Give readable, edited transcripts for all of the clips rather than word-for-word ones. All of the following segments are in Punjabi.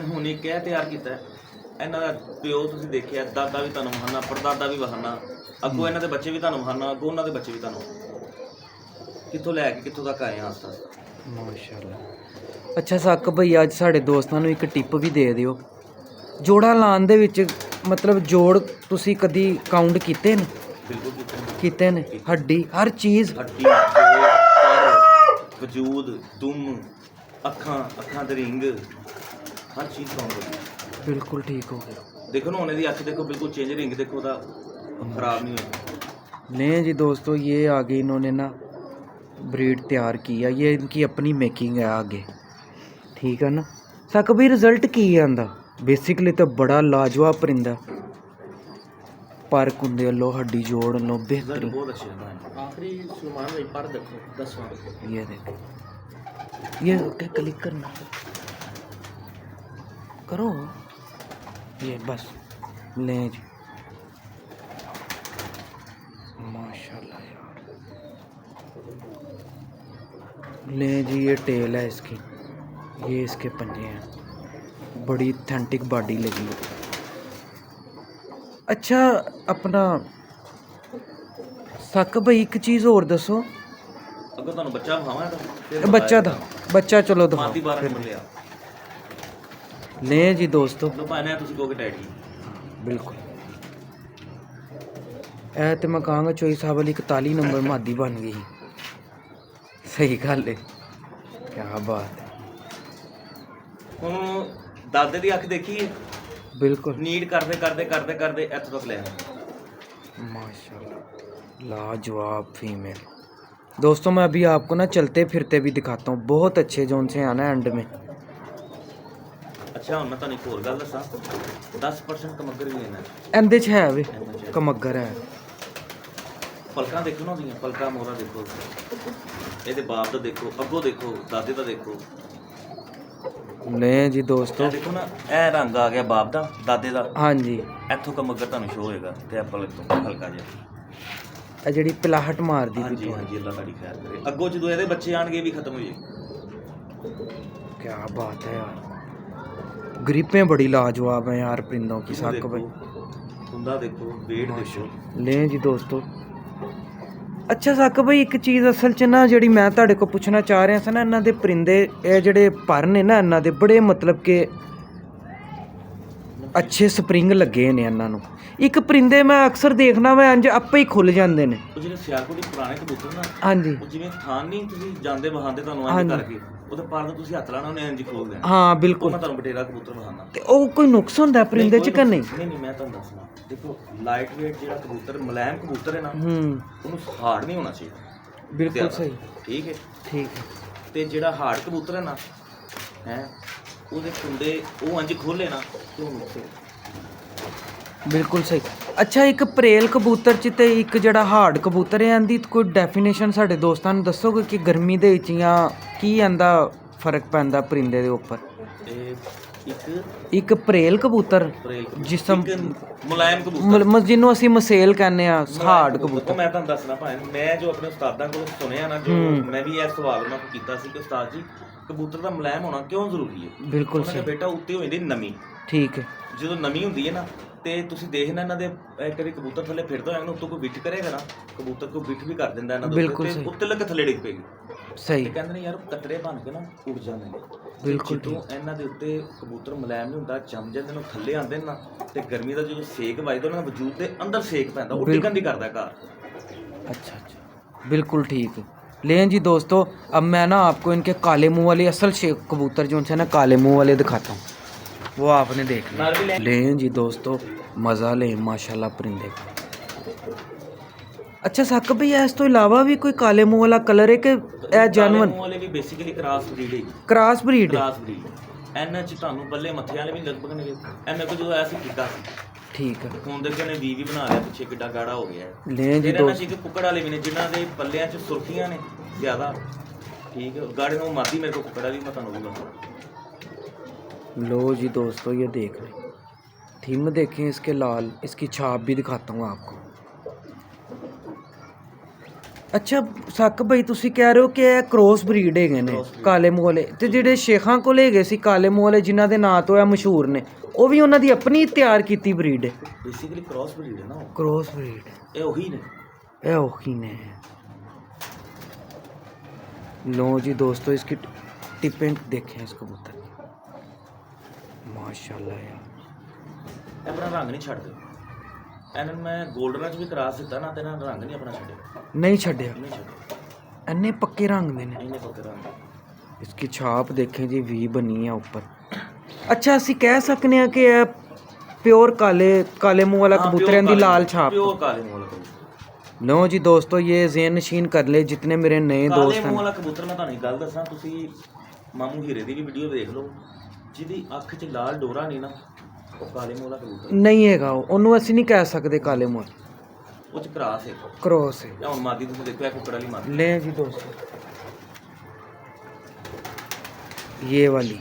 ਹੁਣ ਇੱਕ ਇਹ ਤਿਆਰ ਕੀਤਾ ਇਹਨਾਂ ਦਾ ਪਿਓ ਤੁਸੀਂ ਦੇਖਿਆ, ਦਾਦਾ ਵੀ ਤੁਹਾਨੂੰ ਵਹਾਨਾ, ਪੜਦਾਦਾ ਵੀ ਵਹਾਨਾ, ਅੱਗੋਂ ਇਹਨਾਂ ਦੇ ਬੱਚੇ ਵੀ ਤੁਹਾਨੂੰ ਵਹਾਨਾ, ਅੱਗੋਂ ਉਹਨਾਂ ਦੇ ਬੱਚੇ ਵੀ ਤੁਹਾਨੂੰ, ਕਿੱਥੋਂ ਲੈ ਕੇ ਕਿੱਥੋਂ ਤੱਕ ਆਏ ਆ ਆਸਤਾ ਆਸਤਾ। ਮਾਸ਼ਾਅੱਲਾ। ਅੱਛਾ ਸਾਕ ਭਈ, ਅੱਜ ਸਾਡੇ ਦੋਸਤਾਂ ਨੂੰ ਇੱਕ ਟਿਪ ਵੀ ਦੇ ਦਿਓ। ਜੋੜਾ ਲਾਉਣ ਦੇ ਵਿੱਚ ਮਤਲਬ ਜੋੜ ਤੁਸੀਂ ਕਦੀ ਕਾਊਂਟ ਕੀਤੇ ਨੇ? ਬਿਲਕੁਲ ਕੀਤੇ ਨੇ। ਹੱਡੀ ਹਰ ਚੀਜ਼, ਹੱਡੀ, ਪਰ, ਵਜੂਦ, ਦੁਮ, ਅੱਖਾਂ ਦੇ ਰਿੰਗ, हर चीज़ काउंट होगी। बिल्कुल ठीक हो गया। देखो ना उन्हें अख देखो बिल्कुल चेंज, रिंग देखो तो ख़राब नहीं हुई। नहीं जी दोस्तों, ये आगे इन्होंने ना ब्रीड तैयार की है, ये इनकी अपनी मेकिंग है आगे, ठीक है ना। सक भी रिजल्ट की है आंदा बेसिकली तो बड़ा लाजवाब परिंदा, पर कुंदे लो हड्डी जोड़ लो बेहतरीन, बहुत अच्छे हैं। आखिरी सुमान भाई पर देखो 10वां, ये देखो, ये क्या क्लिक करना करो, ये बस ले जी। माशाल्लाह यार, ले जी, ये टेल है इसकी, ये इसके पंजे हैं, बड़ी ऑथेंटिक बॉडी लगी है। अच्छा अपना सक भाई एक चीज़ और दसो, अगर तुहानू बच्चा भावा तो बच्चा था, बच्चा चलो दफा मादी 12 नंबर लिया ले जी दोस्तों। लो पाने तुसी कहोगे डैडी, बिल्कुल ऐ तो मैं कहांगा चोई साहब वाली 41 नंबर मादी बन गई। सही गल है, क्या बात है। हुण दादे दी अख देखी है, बिल्कुल नीड करते करते करते करते इत्थों तक ले आए। माशाल्लाह लाजवाब फीमेल। दोस्तों मैं अभी आपको ना चलते फिरते भी दिखाता हूँ, बहुत अच्छे जोन से आना एंड में। अच्छा हुण मैं तुहानू एक होर गल दसां, 10% कमगर भी लेना एंदे च है वे कमगर है। पलकां देखो ना ओहदियां, पलकां मोहरा देखो, ਇਹਦੇ ਬਾਪ ਦਾ ਦੇਖੋ, ਅੱਗੋਂ ਦੇਖੋ, ਦਾਦੇ ਦਾ ਦੇਖੋ। ले जी दोस्तों, ਦੇਖੋ ਨਾ ਇਹ ਰੰਗ ਆ ਗਿਆ ਬਾਪ ਦਾ, ਦਾਦੇ ਦਾ, हाँ जी, ਇੱਥੋਂ ਕਮगर ਤੁਹਾਨੂੰ ਸ਼ੋ ਹੋਏਗਾ ਤੇ ਐਪਲ ਤੋਂ ਹਲਕਾ ਜਿਹਾ। ਇਹ ਜਿਹੜੀ ਪਿਲਾਹਟ ਮਾਰਦੀ ਹਾਂਜੀ ਪਈ ਹਾਂਜੀ, ਅੱਲਾ ਤੁਹਾਡੀ ਖੈਰ ਕਰੇ। ਅੱਗੋਂ ਜਦੋਂ ਇਹਦੇ ਬੱਚੇ ਆਣਗੇ ਵੀ ਖਤਮ ਹੋ ਜਾਏ। क्या बात है यार, ग्रिपें बड़ी लाजवाब हैं यार परिंदों की। साक भाई कुंदा देखो, वेट देखो। ले जी दोस्तों। अच्छा साक भाई एक चीज़ असल च ना ਜਿਹੜੀ ਮੈਂ ਤੁਹਾਡੇ ਕੋਲ ਪੁੱਛਣਾ ਚਾਹ ਰਿਹਾ ਸੀ ਨਾ, ਇਹਨਾਂ ਦੇ ਪਰਿੰਦੇ ਇਹ ਜਿਹੜੇ ਪਰ ਨੇ ਨਾ ਇਹਨਾਂ ਦੇ ਬੜੇ ਮਤਲਬ ਕਿ ਅੱਛੇ ਸਪਰਿੰਗ ਲੱਗੇ ਨੇ ਇਹਨਾਂ ਨੂੰ। ਇੱਕ ਪਰਿੰਦੇ ਮੈਂ ਅਕਸਰ ਦੇਖਣਾ ਮੈਂ ਇੰਜ ਆਪੇ ਹੀ ਖੁੱਲ ਜਾਂਦੇ ਨੇ। ਉਹ ਜਿਹੜੇ ਸਿਆਲਕੋਟ ਦੇ ਪੁਰਾਣੇ ਕਬੂਤਰ ਨਾ, ਹਾਂਜੀ, ਉਹ ਜਿਵੇਂ ਥਾਨ ਨਹੀਂ ਤੁਸੀਂ ਜਾਂਦੇ ਵਹਾਂਦੇ ਤੁਹਾਨੂੰ ਇੰਜ ਕਰਕੇ, ਉਹਦੇ ਪਰ ਨੂੰ ਤੁਸੀਂ ਹੱਥ ਲਾਣਾ ਉਹਨੇ ਇੰਜ ਖੋਲ ਦੇਣਾ। ਹਾਂ ਬਿਲਕੁਲ। ਮੈਂ ਤੁਹਾਨੂੰ ਬਟੇਰਾ ਕਬੂਤਰ ਵਹਾਨਾ। ਤੇ ਉਹ ਕੋਈ ਨੁਕਸ ਹੁੰਦਾ ਪਰਿੰਦੇ ਚ ਕਿ ਨਹੀਂ? ਨਹੀਂ ਮੈਂ ਤੁਹਾਨੂੰ ਦੱਸਣਾ, ਦੇਖੋ ਲਾਈਟ ਵੇਟ ਜਿਹੜਾ ਕਬੂਤਰ, ਮੁਲਾਇਮ ਕਬੂਤਰ ਹੈ ਨਾ, ਉਹਨੂੰ ਹਾਰਡ ਨਹੀਂ ਹੋਣਾ ਚਾਹੀਦਾ। ਬਿਲਕੁਲ ਸਹੀ, ਠੀਕ ਹੈ, ਠੀਕ ਹੈ। ਤੇ ਜਿਹੜਾ ਹਾਰਡ ਕਬੂਤਰ ਹੈ ਨਾ ਹੈ, ਉਹਦੇ ਕੁੰਡੇ ਉਹ ਇੰਜ ਖੋਲੇ ਨਾ ਤੇ ਉਹ ਨੁਕਸ ਹੈ। ਬਿਲਕੁਲ ਸਹੀ। ਅੱਛਾ ਇੱਕ ਪਰੇਲ ਕਬੂਤਰ ਚ ਤੇ ਇੱਕ ਜਿਹੜਾ ਹਾਰਡ ਕਬੂਤਰ ਹੈ, ਇਹਦੀ ਕੋਈ ਡੈਫੀਨੇਸ਼ਨ ਸਾਡੇ ਦੋਸਤਾਂ ਨੂੰ ਦੱਸੋਗੇ ਕਿ ਗਰਮੀ ਦੇ ਵਿੱਚ ਜਾਂ ਕੀ ਇਹਦਾ ਫਰਕ ਪੈਂਦਾ ਪਰਿੰਦੇ ਦੇ ਉੱਪਰ? ਇੱਕ ਪਰੇਲ ਕਬੂਤਰ ਜਿਸਮ ਮੁਲਾਇਮ ਕਬੂਤਰ, ਜਿਹਨੂੰ ਅਸੀਂ ਮਸੇਲ ਕਹਿੰਦੇ ਆ, ਹਾਰਡ ਕਬੂਤਰ। ਮੈਂ ਤੁਹਾਨੂੰ ਦੱਸਣਾ ਭਾਵੇਂ, ਮੈਂ ਜੋ ਆਪਣੇ ਉਸਤਾਦਾਂ ਕੋਲੋਂ ਸੁਣਿਆ ਨਾ, ਜੋ ਮੈਂ ਵੀ ਇਹ ਸਵਾਲ ਉਹਨਾਂ ਕੋਲ ਕੀਤਾ ਸੀ ਕਿ ਉਸਤਾਦ ਜੀ ਕਬੂਤਰ ਦਾ ਮੁਲਾਇਮ ਹੋਣਾ ਕਿਉਂ ਜ਼ਰੂਰੀ ਹੈ? ਬਿਲਕੁਲ ਸਹੀ ਬੇਟਾ, ਉੱਤੇ ਹੋ ਜਾਂਦੀ ਨਮੀ। ਠੀਕ ਹੈ। ਜਦੋਂ ਨਮੀ ਹੁੰਦੀ ਹੈ ਨਾ, ਤੇ ਤੁਸੀਂ ਦੇਖਣਾ ਇਹਨਾਂ ਦੇ ਕਦੇ ਕਬੂਤਰ ਥੱਲੇ ਫਿਰਦਾ ਹੋਇਆ, ਉੱਤੋਂ ਕੋਈ ਬਿੱਠ ਕਰੇਗਾ ਨਾ, ਕਬੂਤਰ ਕੋਈ ਬਿੱਠ ਵੀ ਕਰ ਦਿੰਦਾ ਇਹਨਾਂ ਦੇ ਉੱਤੇ, ਉੱਤੇ ਲੱਗ ਥੱਲੇ ਡਿੱਗ ਪਏਗੀ। ਸਹੀ। ਕਹਿੰਦੇ ਨੇ ਯਾਰ ਕਤਰੇ ਬਣ ਕੇ ਨਾ ਉੱਡ ਜਾਂਦੇ ਨੇ। ਬਿਲਕੁਲ। ਜਦੋਂ ਇਹਨਾਂ ਦੇ ਉੱਤੇ ਕਬੂਤਰ ਮੁਲਾਇਮ ਨਹੀਂ ਹੁੰਦਾ, ਜੰਮ ਜਾਂਦੇ ਨੇ, ਥੱਲੇ ਆਉਂਦੇ ਨੇ ਨਾ, ਤੇ ਗਰਮੀ ਦਾ ਜਦੋਂ ਸੇਕ ਵੱਜਦਾ ਉਹਨਾਂ ਦੇ ਵਜੂਦ ਦੇ ਅੰਦਰ ਸੇਕ ਪੈਂਦਾ, ਉਹ ਡਿੱਗਣ ਦੀ ਕਰਦਾ ਘਰ। अच्छा अच्छा, बिल्कुल ठीक है। लें जी दोस्तों, अब मैं ना आपको इनके काले मुंह वाले असल कबूतर जो उनसे ना काले मुंह वाले दिखाता हूँ, वो आपने देख लिया। लें जी दोस्तों, मज़ा लें माशाल्लाह परिंदे का। अच्छा साक भैया, इस तो इलावा भी कोई काले मुंह वाला कलर है कि जानवर वाले भी बेसिकली क्रॉस ब्रीड है? क्रॉस ब्रीड है। क्रॉस ब्रीड ਇਹਨਾਂ ਚ ਤੁਹਾਨੂੰ ਬੱਲੇ ਮੱਥੇ ਵਾਲੇ ਵੀ ਲਗਭਗ ਨੇ। ਐਵੇਂ ਕੋ ਜਦੋਂ ਆਇਆ ਸੀ ਕੀਤਾ ਸੀ। ਠੀਕ ਹੈ। ਹੁਣ ਦੇਖੋ ਨੇ ਵੀ ਬਣਾ ਲਿਆ, ਪਿੱਛੇ ਕਿੱਡਾ ਗਾੜਾ ਹੋ ਗਿਆ। ਲੈ ਜੀ ਦੋਸਤ, ਇੱਕ ਕੁੱਕੜ ਵਾਲੇ ਵੀ ਨੇ ਜਿਨ੍ਹਾਂ ਦੇ ਪੱਲਿਆਂ ਚ ਸੁਰਖੀਆਂ ਨੇ ਜ਼ਿਆਦਾ। ਠੀਕ ਹੈ, ਗਾੜੇ ਨੂੰ ਮਾਦੀ ਮੇਰੇ ਕੋ ਕੁੱਕੜ ਵਾਲੀ ਮੈਂ ਤੁਹਾਨੂੰ ਦੱਸਦਾ। लो जी दोस्तों, ये देख लें, थीम देखें इसके लाल, इसकी छाप भी दिखाता हूँ आपको। ਅੱਛਾ ਸੱਕ ਭਾਈ ਤੁਸੀਂ ਕਹਿ ਰਹੇ ਹੋ ਕਿ ਇਹ ਕ੍ਰੋਸ ਬਰੀਡ ਹੈਗੇ ਨੇ Cross breed। ਕਾਲੇ ਮੂੰਹ ਵਾਲੇ, ਤੇ ਜਿਹੜੇ ਸ਼ੇਖਾਂ ਕੋਲ ਹੈਗੇ ਸੀ ਕਾਲੇ ਮੂੰਹ ਵਾਲੇ ਜਿਨ੍ਹਾਂ ਦੇ ਨਾਂ ਤੋਂ ਇਹ ਮਸ਼ਹੂਰ ਨੇ, ਉਹ ਵੀ ਉਹਨਾਂ ਦੀ ਆਪਣੀ ਤਿਆਰ ਕੀਤੀ ਬਰੀਡ ਹੈ? ਬੇਸਿਕਲੀ ਕ੍ਰਾਸ ਬਰੀਡ ਹੈ ਨਾ ਉਹ। क्रॉस ब्रीड ਇਹ ਉਹੀ ਨੇ। ये ओखी ने है। लो जी दोस्तों इसकी टिपें देखें इस कबूतर की, माशाल्लाह यार। ਇਹ ਆਪਣਾ ਰੰਗ ਨਹੀਂ ਛੱਡਦੇ। ਇਹਨਾਂ ਨੂੰ ਮੈਂ 골ਡਨਾਂ 'ਚ ਵੀ ਕਰਾਸ ਦਿੱਤਾ ਨਾ, ਤੇ ਇਹਨਾਂ ਦਾ ਰੰਗ ਨਹੀਂ ਆਪਣਾ ਛੱਡਿਆ। नहीं छड़िया ਨਹੀਂ ਛੱਡਿਆ, अन्ने पक्के रंग दे ने। ਇਹਨੇ ਪੱਕੇ ਰੰਗ। इसकी छाप देखें जी, वी बनी है ऊपर। अच्छा ਅਸੀਂ ਕਹਿ ਸਕਨੇ ਆ ਕਿ ਇਹ प्योर काले मुंह वाला कबूतर है, इनकी लाल छाप। ਪਿਓਰ ਕਾਲੇ ਮੂੰਹ ਵਾਲਾ ਕਬੂਤਰ। लो जी दोस्तों ये ज़हन नशीन कर ले जितने मेरे नए ਕਾਲੇ दोस्त ਮੂੰਹ हैं। ਵਾਲਾ ਕਬੂਤਰ ਮੈਂ ਤੁਹਾਨੂੰ ਇੱਕ ਗੱਲ ਦੱਸਾਂ, ਤੁਸੀਂ ਮਾਮੂ ਹੀਰੇ ਦੀ ਵੀ ਵੀਡੀਓ ਦੇਖ ਲਓ, ਜਿਹਦੀ ਅੱਖ 'ਚ ਲਾਲ ਡੋਰਾ ਨਹੀਂ ਨਾ, ਉਹ ਕਾਲੇ ਮੂੰਹ ਵਾਲਾ ਕਬੂਤਰ। नहीं हैगा ਉਹਨੂੰ ਅਸੀਂ ਨਹੀਂ ਕਹਿ ਸਕਦੇ ਕਾਲੇ ਮੂੰਹ, ਉਹ 'ਚ ਕਰਾਸ ਹੈ। क्रॉस है। ਇਹ ਹੁਣ ਮਾਦੀ ਤੁਸੀਂ ਦੇਖੋ, ਇਹ ਕੁੱਕੜ ਵਾਲੀ ਮਾਦੀ। ले जी दोस्तों ये वाली,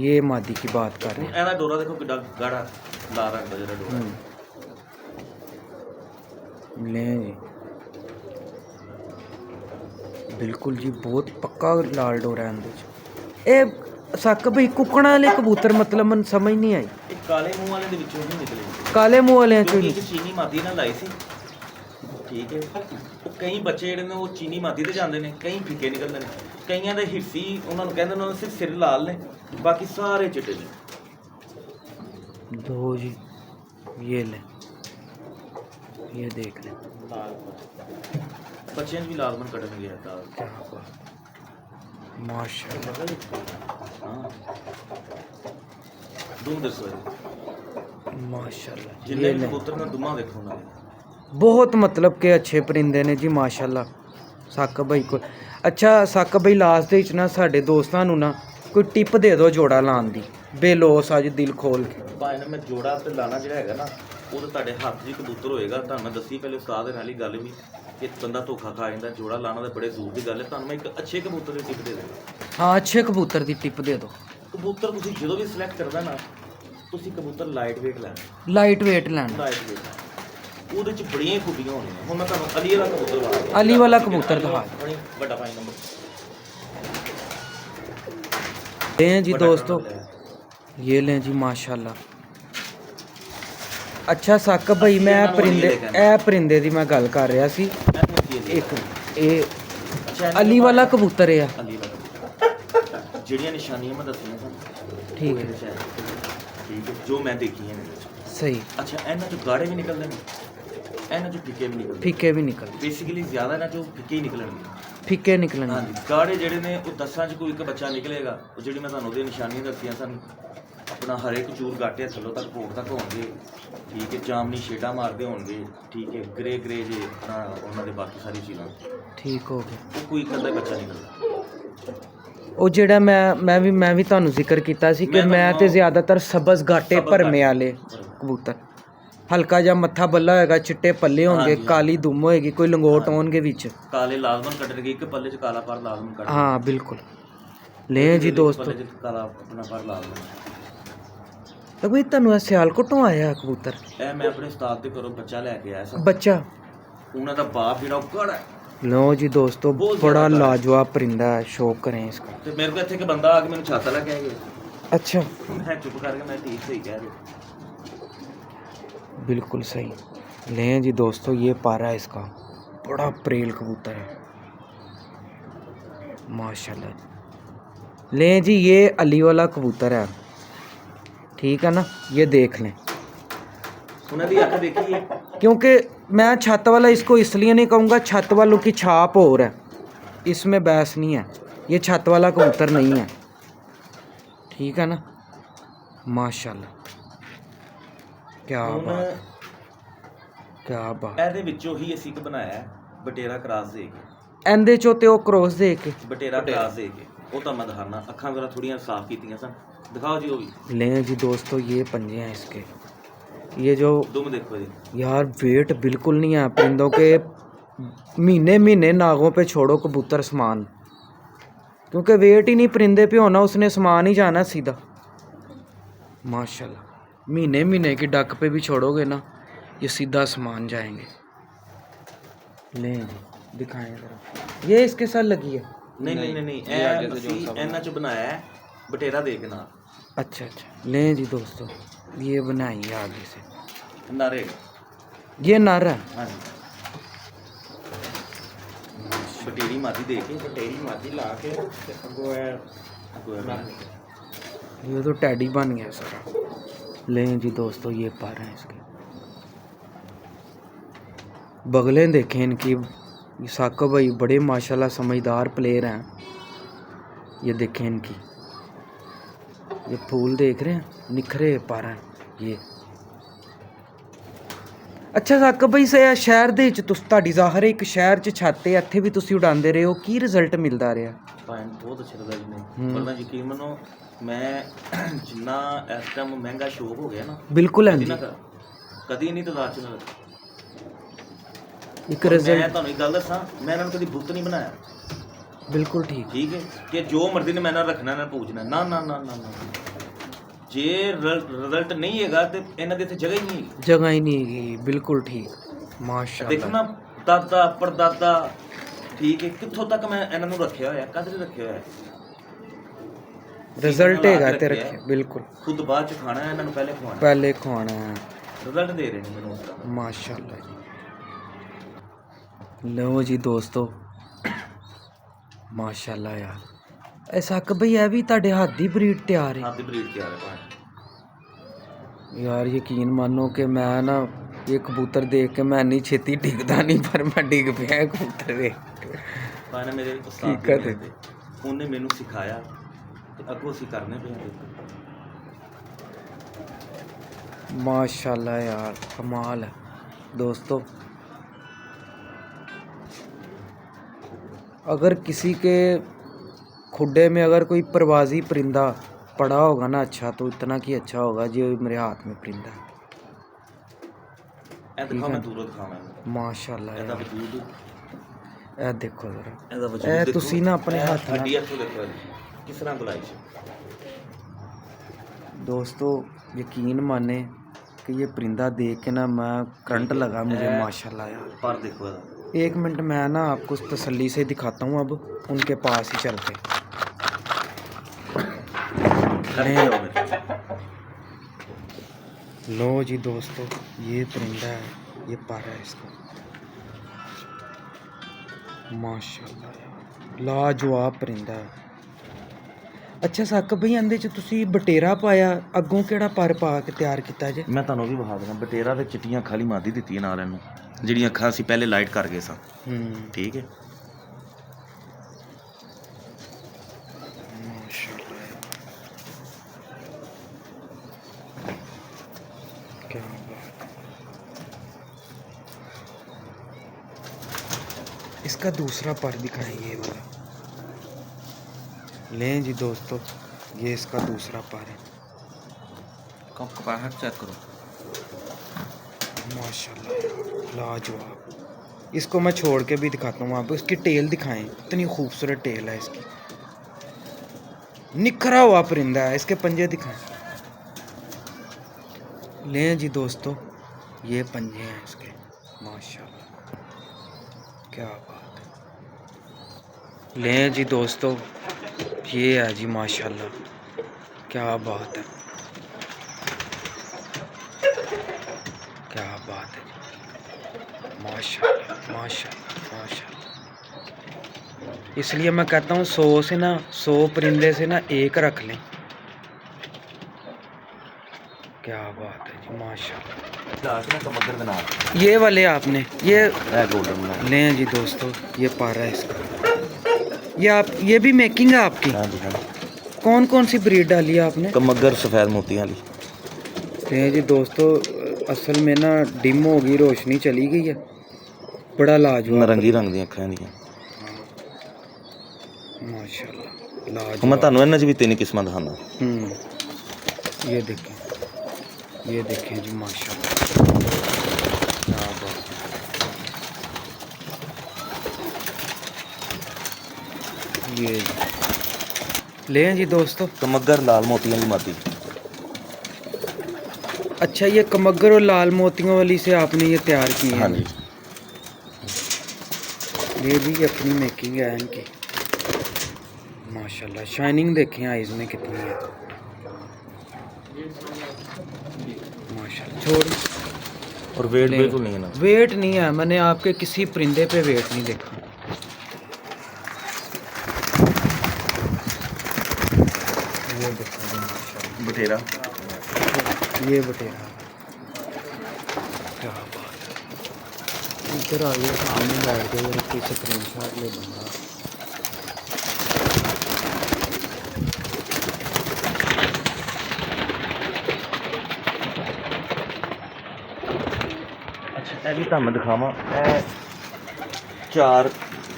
ये मादी की बात कर रहे हैं। ਇਹਦਾ ਡੋਰਾ ਦੇਖੋ ਕਿੱਡਾ ਗਾੜਾ ਲਾਲ ਰੰਗ ਦਾ ਜਿਹੜਾ ਡੋਰਾ। ले जी बिल्कुल जी बहुत पक्का लाल डोरा है अंदर। ए सक भाई कुकड़ा वाले कबूतर मतलब मन समझ नहीं आई। ਇਹ ਕਾਲੇ ਮੂੰਹ ਵਾਲੇ ਦੇ ਵਿੱਚੋਂ ਹੀ ਨਿਕਲੇ, काले मुंह वाले चो ਕਿਉਂਕਿ नहीं। ਇੱਕ ਚੀਨੀ ਮਾਦੀ ਨਾਲ ਲਾਈ ਸੀ। ਠੀਕ ਹੈ, ਉਹ ਕਈ ਬੱਚੇ ਜਿਹੜੇ ਨੇ ਉਹ ਚੀਨੀ ਮਾਦੀ ਤੇ ਜਾਂਦੇ ਨੇ, ਕਈ ਫਿੱਕੇ ਨਿਕਲਦੇ ਨੇ, ਕਈਆਂ ਦੇ ਹਿੱਸੀ ਉਹਨਾਂ ਨੂੰ ਕਹਿੰਦੇ ਨੇ ਉਹਨਾਂ ਦੇ ਸਿਰ ਲਾਲ ਨੇ, ਬਾਕੀ ਸਾਰੇ ਚਿੱਟੇ ਨੇ। दो जी ये ले, ये देख ले ਲਾਲ ਬੱਚਿਆਂ ਨੂੰ ਵੀ ਲਾਲਮਨ ਕੱਢਣਗੇ ਦਾਲ। क्या बात, माशाल्लाह। ਹਾਂ ਦੂਮ ਦੱਸੋ ਜੀ, माशाल्लाह ਜਿੰਨੇ ये ਵੀ ले, ਕਬੂਤਰ ਨੇ ਦੁਮਾ ਦੇਖੋ ਉਹਨਾਂ ਦੇ। बहुत मतलब के अच्छे परिंदे ने जी माशाल्लाह सक भाई को। अच्छा सक भाई लास्ट ਦੇ ਵਿੱਚ ਨਾ ਸਾਡੇ ਦੋਸਤਾਂ ਨੂੰ ਨਾ ਕੋਈ ਟਿਪ ਦੇ ਦਿਓ ਜੋੜਾ ਲਾਉਣ ਦੀ, ਬੇਲੋਸ ਅੱਜ ਦਿਲ ਖੋਲ ਕੇ। ਭਾਈ ਨਾ ਮੈਂ ਜੋੜਾ ਤੇ ਲਾਣਾ ਜਿਹੜਾ ਹੈਗਾ ਨਾ, ਉਹ ਤਾਂ ਤੁਹਾਡੇ ਹੱਥ 'ਚ ਕਬੂਤਰ ਹੋਏਗਾ। ਤੁਹਾਨੂੰ ਮੈਂ ਦੱਸੀ ਪਹਿਲੇ ਉਸਤਾਦ ਦੇ ਨਾਲ ਹੀ ਗੱਲ ਵੀ ਕਿ ਬੰਦਾ ਧੋਖਾ ਖਾ ਜਾਂਦਾ, ਜੋੜਾ ਲਾਣਾ ਤਾਂ ਬੜੇ ਦੂਰ ਦੀ ਗੱਲ ਹੈ। ਤੁਹਾਨੂੰ ਮੈਂ ਇੱਕ ਅੱਛੇ ਕਬੂਤਰ ਦੀ ਟਿਪ ਦੇ ਦਿੰਦਾ। ਹਾਂ ਅੱਛੇ ਕਬੂਤਰ ਦੀ ਟਿਪ ਦੇ ਦਿਓ। ਕਬੂਤਰ ਤੁਸੀਂ ਜਦੋਂ ਵੀ ਸਿਲੈਕਟ ਕਰਨਾ ਨਾ, ਤੁਸੀਂ ਕਬੂਤਰ ਲਾਈਟ ਵੇਟ ਲੈਣਾ। ਲਾਈਟ weight ਲੈਣਾ। ਲਾਈਟ ਵੇਟ ਉਹਦੇ 'ਚ ਬੜੀਆਂ ਖੂਬੀਆਂ ਹੋਣੀਆਂ। ਹੁਣ ਮੈਂ ਤੁਹਾਨੂੰ ਅਲੀ ਵਾਲਾ ਕਬੂਤਰ ਲਾ ਰਿਹਾ। ਅਲੀ ਵਾਲਾ ਕਬੂਤਰ ਦਿਖਾ। ਬੜੀ ਵੱਡਾ 5 ਨੰਬਰ लें जी दोस्तों, ये लें जी माशाल्लाह। अच्छा सक भाई मैं परिंदे परिंदे ਦੀ ਮੈਂ ਗੱਲ ਕਰ ਰਿਹਾ ਸੀ। ਇੱਕ ਇਹ ਅਲੀ ਵਾਲਾ ਕਬੂਤਰ ਹੈ। ਅਲੀ ਵਾਲਾ ਜਿਹੜੀਆਂ ਨਿਸ਼ਾਨੀਆਂ ਮੈਂ ਦੱਸੀਆਂ ਸਨ, ਠੀਕ ਹੈ ਠੀਕ ਹੈ, ਜੋ ਮੈਂ ਦੇਖੀਆਂ ਨੇ। ਸਹੀ। ਅੱਛਾ ਇਹਨਾਂ ਚੋਂ ਗਾੜੇ ਵੀ ਨਿਕਲਦੇ ਨੇ, ਇਹਨਾਂ ਚੋਂ ਫਿੱਕੇ ਵੀ ਨਿਕਲਦੇ। ਫੀਕੇ ਵੀ ਨਿਕਲ, ਬੇਸਿਕਲੀ ਜ਼ਿਆਦਾ ਇਹਨਾਂ ਚੋਂ ਫਿੱਕੇ ਹੀ ਨਿਕਲਣਗੇ। ਫੀਕੇ ਨਿਕਲਣਗੇ। ਹਾਂਜੀ, ਗਾੜੇ ਜਿਹੜੇ ਨੇ ਉਹ 10 'ਚ ਕੋਈ ਇੱਕ ਬੱਚਾ ਨਿਕਲੇਗਾ। ਉਹ ਜਿਹੜੀ ਮੈਂ ਤੁਹਾਨੂੰ ਉਹਦੀਆਂ ਨਿਸ਼ਾਨੀਆਂ ਦੱਸੀਆਂ ਸਨ, ਆਪਣਾ ਹਰੇਕ ਚੂਰ ਗਾਟੇ ਥੱਲੋਂ ਤੱਕ ਕੋਟ ਤੱਕ ਹੋਣਗੇ। ਠੀਕ ਹੈ, ਜਾਮਨੀ ਸ਼ੇਡਾਂ ਮਾਰਦੇ ਹੋਣਗੇ। ਠੀਕ ਹੈ, ਗ੍ਰੇ ਜੇ ਆਪਣਾ ਉਹਨਾਂ ਦੇ ਬਾਕੀ ਸਾਰੀ ਚੀਜ਼ਾਂ ਠੀਕ ਹੋ ਗਿਆ। ਉਹ ਕੋਈ ਇੱਕ ਅੱਧਾ ਬੱਚਾ ਨਿਕਲਦਾ। ਉਹ ਜਿਹੜਾ ਮੈਂ ਵੀ ਤੁਹਾਨੂੰ ਜ਼ਿਕਰ ਕੀਤਾ ਸੀ ਕਿ ਮੈਂ ਤੇ ਜ਼ਿਆਦਾਤਰ ਸਬਜ਼ ਘਾਟੇ ਭਰਮੇ ਵਾਲੇ ਕਬੂਤਰ, ਹਲਕਾ ਜਿਹਾ ਮੱਥਾ ਬੱਲਾ ਹੋਏਗਾ, ਚਿੱਟੇ ਪੱਲੇ ਹੋਣਗੇ, ਕਾਲੀ ਦੁੰਮ ਹੋਏਗੀ, ਕੋਈ ਲੰਗੋਟ ਹੋਣਗੇ ਵਿੱਚ, ਕਾਲੇ ਲਾਜ਼ਮਨ ਕੱਢਣਗੇ। ਇੱਕ ਪੱਲੇ 'ਚ ਕਾਲਾ ਪਰ ਲਾਜ਼ਮਨ ਕੱਢਣਗੇ। ਹਾਂ ਬਿਲਕੁਲ। ਲੈ ਜੀ ਦੋਸਤੋ, ਪੱਲੇ 'ਚ ਕਾਲਾ ਆਪਣਾ ਪਰ ਲਾਜ਼ਮਨ। ਤਾਂ ਬਈ ਤੁਹਾਨੂੰ ਇਹ ਸਿਆਲਕੋਟੋਂ ਆਇਆ ਕਬੂਤਰ? ਇਹ ਮੈਂ ਆਪਣੇ ਉਸਤਾਦ ਦੇ ਘਰੋਂ ਬੱਚਾ ਲੈ ਕੇ ਆਇਆ ਸੀ। ਬੱਚਾ? ਉਹਨਾਂ ਦਾ ਬਾਪ ਜਿਹੜਾ ਉਹ ਕੜਾ ਹੈ। लो जी दोस्तों बड़ा लाजवाब परिंदा है, शौक करें इसका। ਤੇ ਮੇਰੇ ਕੋਲ ਇੱਥੇ ਇੱਕ ਬੰਦਾ ਆ ਕੇ ਮੈਨੂੰ ਛਾਤਾ ਲਾ ਕੇ ਆ ਗਿਆ। अच्छा ਮੈਂ ਚੁੱਪ ਕਰਕੇ ਮੈਂ ਠੀਕ ਸਹੀ ਕਹਿ ਰਿਹਾ। बिल्कुल सही। लें जी दोस्तों ये पारा है इसका, बड़ा प्रेल कबूतर है माशाल्लाह। लें जी ये अली वाला कबूतर है, ठीक है ना, ये देख लें। ਉਹਨਾਂ ਦੀ ਅੱਖ ਦੇਖੀਏ, क्योंकि मैं छत वाला इसको इसलिए नहीं कहूँगा, छत वालों की छाप और है, इसमें बहस नहीं है। ये छत वाला कबूतर नहीं है, ठीक है ना, माशाल्लाह। क्या बात, क्या बात। ਇਹਦੇ ਵਿੱਚੋਂ ਹੀ ਅਸੀਂ ਇੱਕ ਬਣਾਇਆ ਹੈ ਬਟੇਰਾ ਕਰਾਸ ਦੇ ਕੇ। ਇਹਦੇ ਚੋਂ ਤੇ ਉਹ ਕ੍ਰੋਸ ਦੇ ਕੇ ਬਟੇਰਾ ਕਰਾਸ ਦੇ ਕੇ ਉਹ ਤਾਂ ਮੈਂ ਦਿਖਾਣਾ। ਅੱਖਾਂ ਵਗੈरह ਥੋੜੀਆਂ ਸਾਫ਼ ਕੀਤੀਆਂ ਸਨ। ਦਿਖਾਓ ਜੀ ਉਹ ਵੀ। लें जी दोस्तों ये पंजे हैं इसके, ये जो ਦੁਮ ਦੇਖੋ ਜੀ। यार वेट बिल्कुल नहीं है परिंदों के। महीने महीने नागों पे छोड़ो कबूतर समान, क्योंकि वेट ही नहीं परिंदे पे होना, उसने समान ही जाना सीधा माशाल्लाह। महीने महीने की डक पे भी छोड़ोगे ना, ये सीधा समान जाएंगे। लें जी दिखाएं जरा। ये इसके साथ लगी है? नहीं नहीं नहीं नहीं, ਇਹ ਇਹਨਾਂ ਚ ਬਣਾਇਆ ਹੈ ਬਟੇਰਾ ਦੇ ਕੇ ਨਾਲ। अच्छा अच्छा लें जी दोस्तों, ये बनाई है आगे से ਨਾਰੇ। ये नर है। ਹਾਂਜੀ ਬਟੇਰੀ ਮਾਦੀ ਦੇ ਕੇ, ਬਟੇਰੀ ਮਾਦੀ ਲਾ ਕੇ ਤੇ ਅੱਗੋਂ ये तो टैडी बन गया सारा। लें जी दोस्तों ये पर हैं इसके बगलें देखें इनकी। साकिब भाई बड़े माशाल्लाह समझदार प्लेयर हैं। ये देखें इनकी, ये फूल देख रहे हैं निखरे पर हैं ये। अच्छा साकिब भाई से शहर ਦੇ ਵਿੱਚ ਤੁਹਾਡੀ ਜ਼ਾਹਰ ਹੈ ਇੱਕ ਸ਼ਹਿਰ 'ਚ ਛੱਤ ਹੈ, ਇੱਥੇ ਵੀ ਤੁਸੀਂ ਉਡਾਉਂਦੇ ਰਹੇ ਹੋ, ਕੀ ਰਿਜ਼ਲਟ ਮਿਲਦਾ ਰਿਹਾ? ਭਾਈ ਬਹੁਤ ਅੱਛਾ ਲੱਗਾ ਜੀ ਮੈਨੂੰ। ਪਰ ਮੈਂ ਯਕੀਨ ਮੰਨੋ, ਮੈਂ ਜਿੰਨਾ ਇਸ ਟਾਈਮ ਮਹਿੰਗਾ ਸ਼ੌਕ ਹੋ ਗਿਆ ਨਾ, ਬਿਲਕੁਲ ਹੈ ਜੀ, ਕਦੀ ਨਹੀਂ ਤਦਾਦ ਚ ਨਾ ਇੱਕ ਰਿਜ਼ਲਟ। ਮੈਂ ਤੁਹਾਨੂੰ ਇੱਕ ਗੱਲ ਦੱਸਾਂ, ਮੈਂ ਇਹਨਾਂ ਨੂੰ ਕਦੀ ਬੁੱਤ ਨਹੀਂ ਬਣਾਇਆ। ਬਿਲਕੁਲ ਠੀਕ ਠੀਕ ਹੈ ਕਿ ਜੋ ਮਰਜ਼ੀ ਨੇ ਮੈਂ ਨਾਲ ਰੱਖਣਾ ਨਾ ਪੂਜਣਾ, ਨਾ ਨਾ ਨਾ ਨਾ ਨਾ। ਜੇ ਰਿਜ਼ਲਟ ਨਹੀਂ ਹੈਗਾ ਤੇ ਇਹਨਾਂ ਦੀ ਇੱਥੇ ਜਗ੍ਹਾ ਹੀ ਨਹੀਂ, ਜਗ੍ਹਾ ਹੀ ਨਹੀਂ ਹੈਗੀ। ਬਿਲਕੁਲ ਠੀਕ ਮਾਸ਼ਾਅੱਲਾ। ਦੇਖੋ ਨਾ, ਦਾਦਾ ਪੜਦਾਦਾ, ਠੀਕ ਹੈ, ਕਿੱਥੋਂ ਤੱਕ ਮੈਂ ਇਹਨਾਂ ਨੂੰ ਰੱਖਿਆ ਹੋਇਆ, ਕਦਰ ਰੱਖਿਆ ਹੋਇਆ। ਰਿਜ਼ਲਟ ਹੈਗਾ ਤੇ ਰੱਖਿਆ। ਬਿਲਕੁਲ ਖੁਦ ਬਾਅਦ ਚ ਖਾਣਾ, ਇਹਨਾਂ ਨੂੰ ਪਹਿਲੇ ਖਵਾਉਣਾ ਹੈ। ਰਿਜ਼ਲਟ ਦੇ ਰਹੇ ਨੇ ਮੈਨੂੰ ਉਸਦਾ। ਮਾਸ਼ਾਅੱਲਾ ਜੀ। ਲਓ ਜੀ ਦੋਸਤੋ ਮਾਸ਼ਾਅੱਲਾ ਯਾਰ, ਇਹ ਸਾਕਿਬ ਭਾਈ ਇਹ ਵੀ ਤੁਹਾਡੇ ਹੱਥ ਦੀ ਬਰੀਡ ਤਿਆਰ ਹੈ? ਹੱਥ ਦੀ ਬਰੀਡ ਤਿਆਰ ਹੈ ਭਾਈ। यार यकीन मानो कि मैं ना ये कबूतर देख के मैं नहीं छेती डिगदा नहीं, पर मैं डिग पिया कबूतर देख। भाई ने मेरे उस्ताद थे, उन्हें मैनू सिखाया ते अगों असीं करने पे। माशाल्लाह यार कमाल है दोस्तों। अगर किसी के खुड्डे में अगर कोई परवाजी परिंदा पड़ा होगा ना अच्छा, तो इतना की अच्छा होगा जो मेरे हाथ में परिंदा है। माशाल्लाह ਇਹਦਾ ਵਜੂਦ, ਇਹ ਦੇਖੋ ਜ਼ਰਾ, ਇਹਦਾ ਵਜੂਦ ਇਹ ਦੇਖੋ। ਤੁਸੀਂ ਨਾ ਆਪਣੇ ਹੱਥ ਨਾਲ ਹੱਡੀ ਹੱਥੋਂ ਦੇਖੋ ਕਿਸ ਤਰ੍ਹਾਂ ਗੁਲਾਈ ਸੀ। दोस्तों यकीन माने कि ये परिंदा देख के ना मैं करंट लगा मुझे माशाल्लाह यार। पर देखो ਇਹਦਾ, एक मिनट मैं ना आपको तसल्ली से दिखाता हूँ अब उनके पास ही चल के। लो जी दोस्तों ये परिंदा है, ये पर है इसका। माशाल्लाह लाजवाब परिंदा है। अच्छा साकिब भाई ਇਹਦੇ ਚ ਤੁਸੀਂ ਬਟੇਰਾ ਪਾਇਆ, ਅੱਗੋਂ ਕਿਹੜਾ ਪਰ ਪਾ ਕੇ ਤਿਆਰ ਕੀਤਾ ਜੇ? ਮੈਂ ਤੁਹਾਨੂੰ ਵੀ ਵਿਖਾ ਦੇਣਾ। ਬਟੇਰਾ ਤੇ ਚਿੱਟੀਆਂ ਖਾਲੀ ਮਾਦੀ ਦਿੱਤੀ ਨਾਲ ਇਹਨੂੰ, ਜਿਹੜੀਆਂ ਅੱਖਾਂ ਅਸੀਂ ਪਹਿਲੇ ਲਾਈਟ ਕਰ ਗਏ ਸਾਂ। ਠੀਕ ਹੈ। क्या बात। इसका दूसरा पर दिखाएं ये वाला। लें जी दोस्तों ये इसका दूसरा पर है। कपाहट चेक करो, माशाल्लाह लाजवाब। इसको मैं छोड़ के भी दिखाता हूँ आपको। इसकी टेल दिखाएं, इतनी खूबसूरत टेल है इसकी, निखरा हुआ परिंदा है। इसके पंजे दिखाएं। लें जी दोस्तों ये पंजे हैं इसके, माशाल्लाह क्या बात है। लें जी दोस्तों ये है जी माशाल्लाह क्या बात है, क्या बात है। माशाल्लाह माशाल्लाह माशाल्लाह। इसलिए मैं कहता हूँ 100 से ना 100 परिंदे से ना एक रख लें। क्या बात है जी माशाल्लाह। ये वाले आपने ये लें जी दोस्तों ये पारा है इसका। ये आप ये भी मेकिंग है आपकी? हाँ जी हाँ। कौन कौन सी ब्रीड डाली है आपने? कमगर सफ़ेद मोतियां वाली। लें जी दोस्तों असल में ना डिम हो गई, रोशनी चली गई है। बड़ा लाजवाब नारंगी रंग दी अखां दी माशाल्लाह मैं लाजवाब। ਤੁਹਾਨੂੰ ਇਹਨਾਂ 'ਚ ਵੀ ਤਿੰਨ ਕਿਸਮਾਂ ਦਿਖਾਉਂਦਾ। ये देखें जी माशाल्लाह क्या बात है। ये लें जी दोस्तों कमगर लाल मोतियां वाली मादी। अच्छा ये कमगर और लाल मोतियों वाली से आपने ये तैयार की है? हाँ जी ये भी अपनी मेकिंग है इनकी। माशाल्लाह शाइनिंग देखें आइज में कितनी है। माशाल्लाह छोड़। और वेट बिल्कुल नहीं है ना। वेट नहीं है, मैंने आपके किसी परिंदे पे वेट नहीं देखा। ये देखो माशाल्लाह बटेरा, ये बटेरा क्या बात है। इधर आइए सामने बैठ गए और पीछे स्क्रीनशॉट ले लूँगा। अच्छा ये भी ਤੁਹਾਨੂੰ ਦਿਖਾਵਾਂ, ਇਹ 4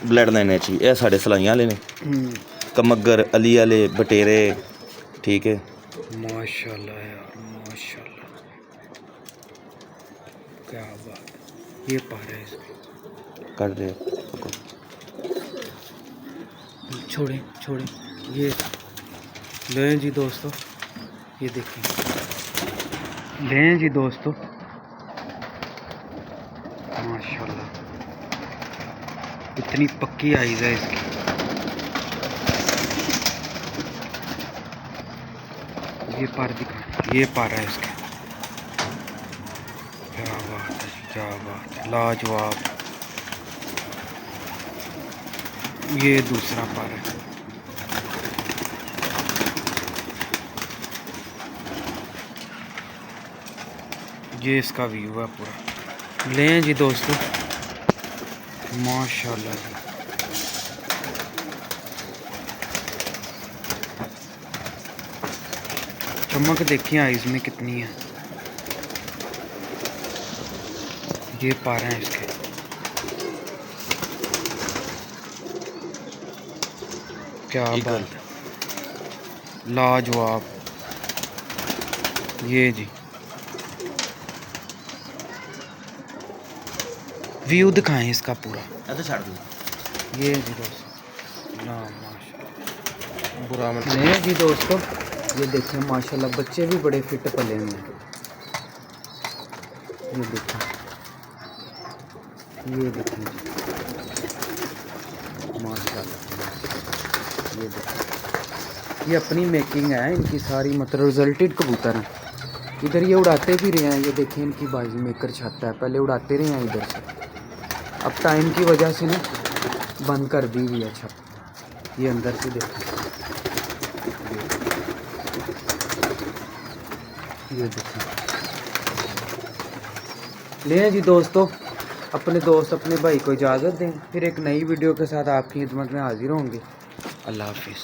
ਬਲੱਡ ਲਾਈਨਾਂ ਚ ਇਹ ਸਾਡੇ ਸਲਾਈਆਂ ਵਾਲੇ ਨੇ, ਕਮੱਗਰ, ਅਲੀ ਵਾਲੇ, ਬਟੇਰੇ, ठीक है। माशाल्लाह यार माशाल्लाह क्या बात है। ये पा रहे हैं इसको कर दे, छोड़े छोड़े। ये लें जी दोस्तों, ये देखिए लें जी दोस्तों माशाल्लाह इतनी पक्की आइज़ है इसकी। ये पार दिखा, ये पार है इसके। क्या बात है, क्या बात है, लाजवाब। ये दूसरा पार है। ये इसका व्यू है पूरा। लें जी दोस्तों माशाल्लाह जी। चमक देखिए आइज़ में कितनी है। ये पा रहे हैं इसके। क्या बात है, लाजवाब। ये जी व्यू दिखाएं इसका पूरा। ऐसे छाड़ दो। ये जी दोस्तों ना माशाल्लाह बुरा मत नहीं जी दोस्तों। ये देखें माशाल्लाह बच्चे भी बड़े फिट पले हुए हैं। ये देखें, ये देखें जी माशाल्लाह। ये देखें, ये अपनी मेकिंग है इनकी सारी, मतलब रिजल्टेड कबूतर हैं। इधर ये उड़ाते भी रहे हैं। ये देखें इनकी बाजी मेकर छत है, पहले उड़ाते रहे हैं इधर से, अब टाइम की वजह से ना बंद कर दी हुई है छत। ये अंदर से देखें, ये देखिए। ले जी दोस्तों, अपने दोस्त अपने भाई को इजाज़त दें, फिर एक नई वीडियो के साथ आपकी खिदमत में हाजिर होंगे। अल्लाह हाफिज़।